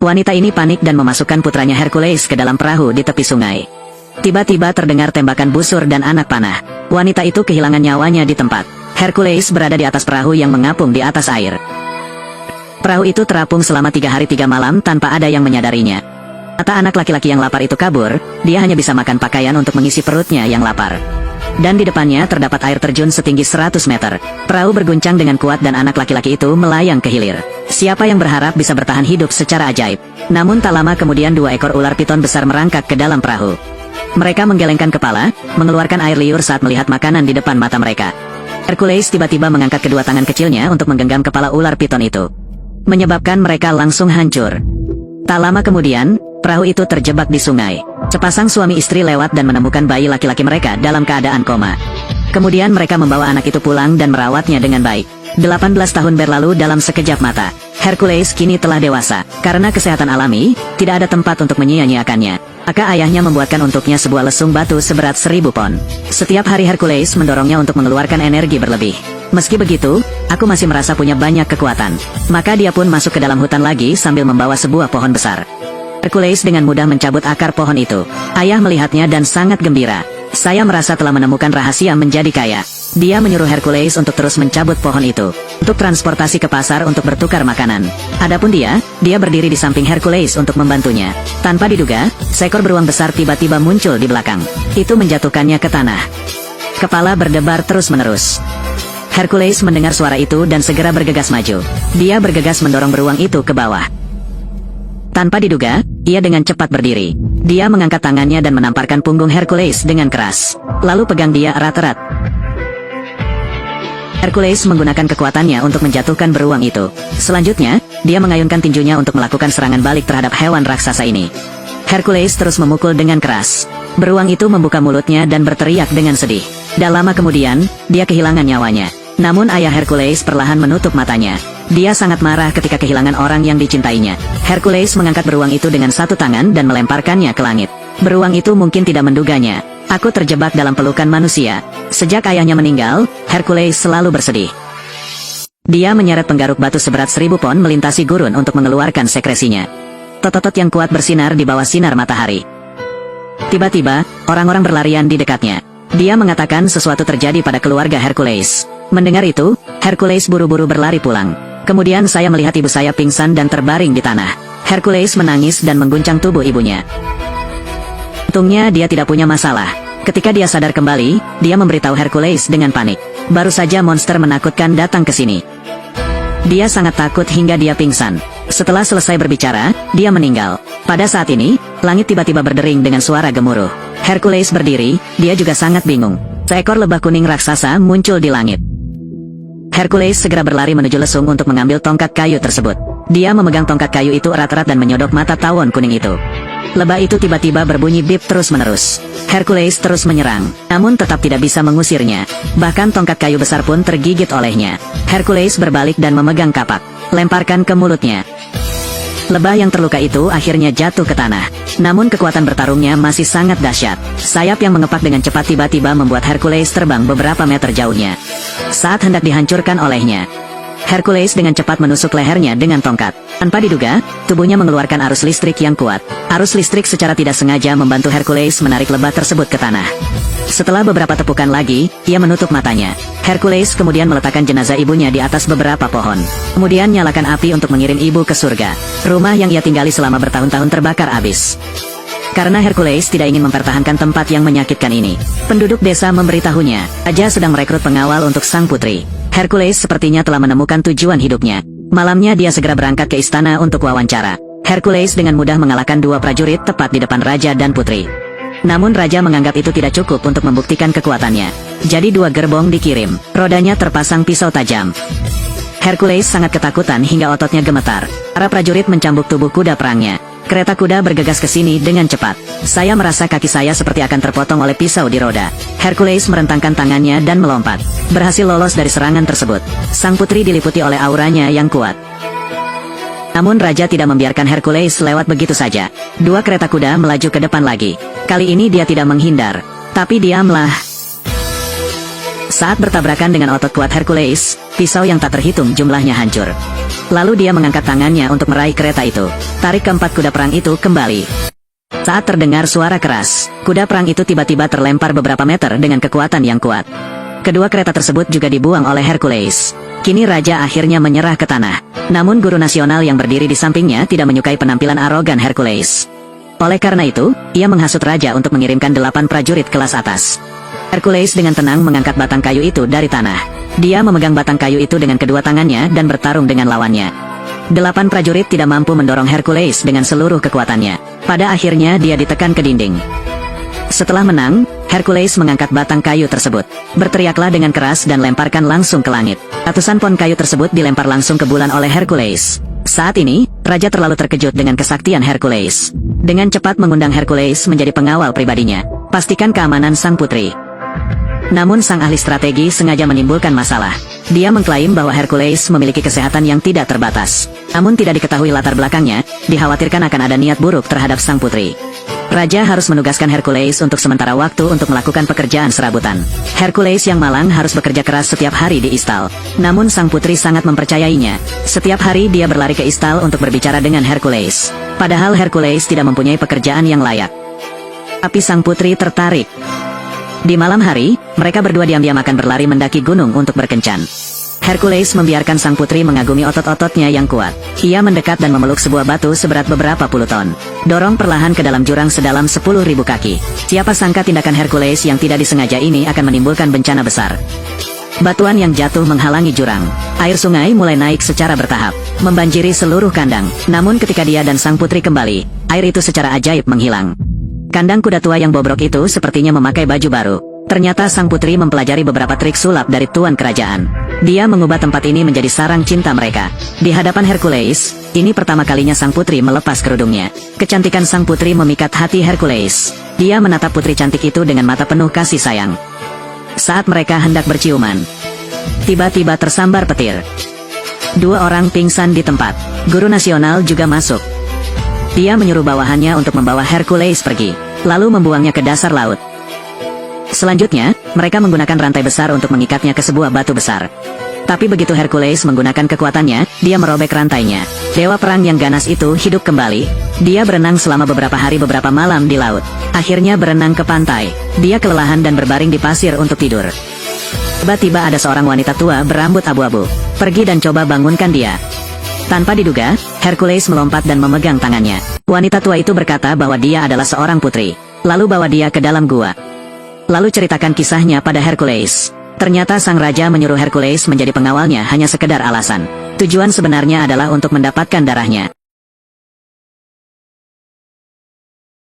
Wanita ini panik dan memasukkan putranya Hercules ke dalam perahu di tepi sungai. Tiba-tiba terdengar tembakan busur dan anak panah. Wanita itu kehilangan nyawanya di tempat. Hercules berada di atas perahu yang mengapung di atas air. Perahu itu terapung selama 3 hari 3 malam tanpa ada yang menyadarinya. Mata anak laki-laki yang lapar itu kabur, dia hanya bisa makan pakaian untuk mengisi perutnya yang lapar. Dan di depannya terdapat air terjun setinggi 100 meter. Perahu berguncang dengan kuat dan anak laki-laki itu melayang ke hilir. Siapa yang berharap bisa bertahan hidup secara ajaib? Namun tak lama kemudian 2 ekor ular piton besar merangkak ke dalam perahu. Mereka menggelengkan kepala, mengeluarkan air liur saat melihat makanan di depan mata mereka. Hercules tiba-tiba mengangkat kedua tangan kecilnya untuk menggenggam kepala ular piton itu, menyebabkan mereka langsung hancur. Tak lama kemudian, perahu itu terjebak di sungai. Sepasang suami istri lewat dan menemukan bayi laki-laki mereka dalam keadaan koma. Kemudian mereka membawa anak itu pulang dan merawatnya dengan baik. 18 tahun berlalu dalam sekejap mata. Hercules kini telah dewasa. Karena kesehatan alami, tidak ada tempat untuk menyia-nyiakannya. Maka ayahnya membuatkan untuknya sebuah lesung batu seberat 1000 pon. Setiap hari Hercules mendorongnya untuk mengeluarkan energi berlebih. Meski begitu, aku masih merasa punya banyak kekuatan. Maka dia pun masuk ke dalam hutan lagi sambil membawa sebuah pohon besar. Hercules dengan mudah mencabut akar pohon itu. Ayah melihatnya dan sangat gembira. Saya merasa telah menemukan rahasia menjadi kaya. Dia menyuruh Hercules untuk terus mencabut pohon itu, untuk transportasi ke pasar untuk bertukar makanan. Adapun dia berdiri di samping Hercules untuk membantunya. Tanpa diduga, seekor beruang besar tiba-tiba muncul di belakang. Itu menjatuhkannya ke tanah. Kepala berdebar terus-menerus. Hercules mendengar suara itu dan segera bergegas maju. Dia bergegas mendorong beruang itu ke bawah. Tanpa diduga, ia dengan cepat berdiri. Dia mengangkat tangannya dan menamparkan punggung Hercules dengan keras. Lalu pegang dia erat-erat. Hercules menggunakan kekuatannya untuk menjatuhkan beruang itu. Selanjutnya, dia mengayunkan tinjunya untuk melakukan serangan balik terhadap hewan raksasa ini. Hercules terus memukul dengan keras. Beruang itu membuka mulutnya dan berteriak dengan sedih. Tak lama kemudian, dia kehilangan nyawanya. Namun ayah Hercules perlahan menutup matanya. Dia sangat marah ketika kehilangan orang yang dicintainya. Hercules mengangkat beruang itu dengan satu tangan dan melemparkannya ke langit. Beruang itu mungkin tidak menduganya. Aku terjebak dalam pelukan manusia. Sejak ayahnya meninggal, Hercules selalu bersedih. Dia menyeret penggaruk batu seberat 1000 pon melintasi gurun untuk mengeluarkan sekresinya. Totot yang kuat bersinar di bawah sinar matahari. Tiba-tiba, orang-orang berlarian di dekatnya. Dia mengatakan sesuatu terjadi pada keluarga Hercules. Mendengar itu, Hercules buru-buru berlari pulang. Kemudian saya melihat ibu saya pingsan dan terbaring di tanah. Hercules menangis dan mengguncang tubuh ibunya. Untungnya dia tidak punya masalah. Ketika dia sadar kembali, dia memberitahu Hercules dengan panik. Baru saja monster menakutkan datang ke sini. Dia sangat takut hingga dia pingsan. Setelah selesai berbicara, dia meninggal. Pada saat ini, langit tiba-tiba berdering dengan suara gemuruh. Hercules berdiri, dia juga sangat bingung. Seekor lebah kuning raksasa muncul di langit. Hercules segera berlari menuju lesung untuk mengambil tongkat kayu tersebut. Dia memegang tongkat kayu itu erat-erat dan menyodok mata tawon kuning itu. Lebah itu tiba-tiba berbunyi bip terus-menerus. Hercules terus menyerang, namun tetap tidak bisa mengusirnya. Bahkan tongkat kayu besar pun tergigit olehnya. Hercules berbalik dan memegang kapak. Lemparkan ke mulutnya. Lebah yang terluka itu akhirnya jatuh ke tanah. Namun kekuatan bertarungnya masih sangat dahsyat. Sayap yang mengepak dengan cepat tiba-tiba membuat Hercules terbang beberapa meter jauhnya. Saat hendak dihancurkan olehnya, Hercules dengan cepat menusuk lehernya dengan tongkat. Tanpa diduga, tubuhnya mengeluarkan arus listrik yang kuat. Arus listrik secara tidak sengaja membantu Hercules menarik lebah tersebut ke tanah. Setelah beberapa tepukan lagi, ia menutup matanya. Hercules kemudian meletakkan jenazah ibunya di atas beberapa pohon. Kemudian nyalakan api untuk mengirim ibu ke surga. Rumah yang ia tinggali selama bertahun-tahun terbakar habis. Karena Hercules tidak ingin mempertahankan tempat yang menyakitkan ini, penduduk desa memberitahunya, raja sedang merekrut pengawal untuk sang putri. Hercules sepertinya telah menemukan tujuan hidupnya. Malamnya dia segera berangkat ke istana untuk wawancara. Hercules dengan mudah mengalahkan 2 prajurit tepat di depan raja dan putri. Namun raja menganggap itu tidak cukup untuk membuktikan kekuatannya. Jadi 2 gerbong dikirim. Rodanya terpasang pisau tajam. Hercules sangat ketakutan hingga ototnya gemetar. Para prajurit mencambuk tubuh kuda perangnya. Kereta kuda bergegas ke sini dengan cepat. Saya merasa kaki saya seperti akan terpotong oleh pisau di roda. Hercules merentangkan tangannya dan melompat. Berhasil lolos dari serangan tersebut. Sang putri diliputi oleh auranya yang kuat. Namun raja tidak membiarkan Hercules lewat begitu saja. 2 kereta kuda melaju ke depan lagi. Kali ini dia tidak menghindar, tapi diamlah. Saat bertabrakan dengan otot kuat Hercules, pisau yang tak terhitung jumlahnya hancur. Lalu dia mengangkat tangannya untuk meraih kereta itu. Tarik keempat kuda perang itu kembali. Saat terdengar suara keras, kuda perang itu tiba-tiba terlempar beberapa meter dengan kekuatan yang kuat. Kedua kereta tersebut juga dibuang oleh Hercules. Kini raja akhirnya menyerah ke tanah. Namun guru nasional yang berdiri di sampingnya tidak menyukai penampilan arogan Hercules. Oleh karena itu, ia menghasut raja untuk mengirimkan 8 prajurit kelas atas. Hercules dengan tenang mengangkat batang kayu itu dari tanah. Dia memegang batang kayu itu dengan kedua tangannya dan bertarung dengan lawannya. 8 prajurit tidak mampu mendorong Hercules dengan seluruh kekuatannya. Pada akhirnya dia ditekan ke dinding. Setelah menang, Hercules mengangkat batang kayu tersebut. Berteriaklah dengan keras dan lemparkan langsung ke langit. Ratusan pon kayu tersebut dilempar langsung ke bulan oleh Hercules. Saat ini, raja terlalu terkejut dengan kesaktian Hercules. Dengan cepat mengundang Hercules menjadi pengawal pribadinya. Pastikan keamanan sang putri. Namun sang ahli strategi sengaja menimbulkan masalah. Dia mengklaim bahwa Hercules memiliki kesehatan yang tidak terbatas. Namun tidak diketahui latar belakangnya, dikhawatirkan akan ada niat buruk terhadap sang putri. Raja harus menugaskan Hercules untuk sementara waktu untuk melakukan pekerjaan serabutan. Hercules yang malang harus bekerja keras setiap hari di istal. Namun sang putri sangat mempercayainya. Setiap hari dia berlari ke istal untuk berbicara dengan Hercules. Padahal Hercules tidak mempunyai pekerjaan yang layak. Tapi sang putri tertarik. Di malam hari, mereka berdua diam-diam akan berlari mendaki gunung untuk berkencan. Hercules membiarkan sang putri mengagumi otot-ototnya yang kuat. Ia mendekat dan memeluk sebuah batu seberat beberapa puluh ton. Dorong perlahan ke dalam jurang sedalam 10.000 kaki. Siapa sangka tindakan Hercules yang tidak disengaja ini akan menimbulkan bencana besar. Batuan yang jatuh menghalangi jurang. Air sungai mulai naik secara bertahap, membanjiri seluruh kandang. Namun ketika dia dan sang putri kembali, air itu secara ajaib menghilang. Kandang kuda tua yang bobrok itu sepertinya memakai baju baru. Ternyata sang putri mempelajari beberapa trik sulap dari tuan kerajaan. Dia mengubah tempat ini menjadi sarang cinta mereka. Di hadapan Hercules, ini pertama kalinya sang putri melepas kerudungnya. Kecantikan sang putri memikat hati Hercules. Dia menatap putri cantik itu dengan mata penuh kasih sayang. Saat mereka hendak berciuman, tiba-tiba tersambar petir. 2 orang pingsan di tempat. Guru nasional juga masuk. Dia menyuruh bawahannya untuk membawa Hercules pergi, lalu membuangnya ke dasar laut. Selanjutnya, mereka menggunakan rantai besar untuk mengikatnya ke sebuah batu besar. Tapi begitu Hercules menggunakan kekuatannya, dia merobek rantainya. Dewa perang yang ganas itu hidup kembali. Dia berenang selama beberapa hari beberapa malam di laut. Akhirnya berenang ke pantai. Dia kelelahan dan berbaring di pasir untuk tidur. Tiba-tiba ada seorang wanita tua berambut abu-abu. Pergi dan coba bangunkan dia. Tanpa diduga, Hercules melompat dan memegang tangannya. Wanita tua itu berkata bahwa dia adalah seorang putri. Lalu bawa dia ke dalam gua. Lalu ceritakan kisahnya pada Hercules. Ternyata sang raja menyuruh Hercules menjadi pengawalnya hanya sekedar alasan. Tujuan sebenarnya adalah untuk mendapatkan darahnya.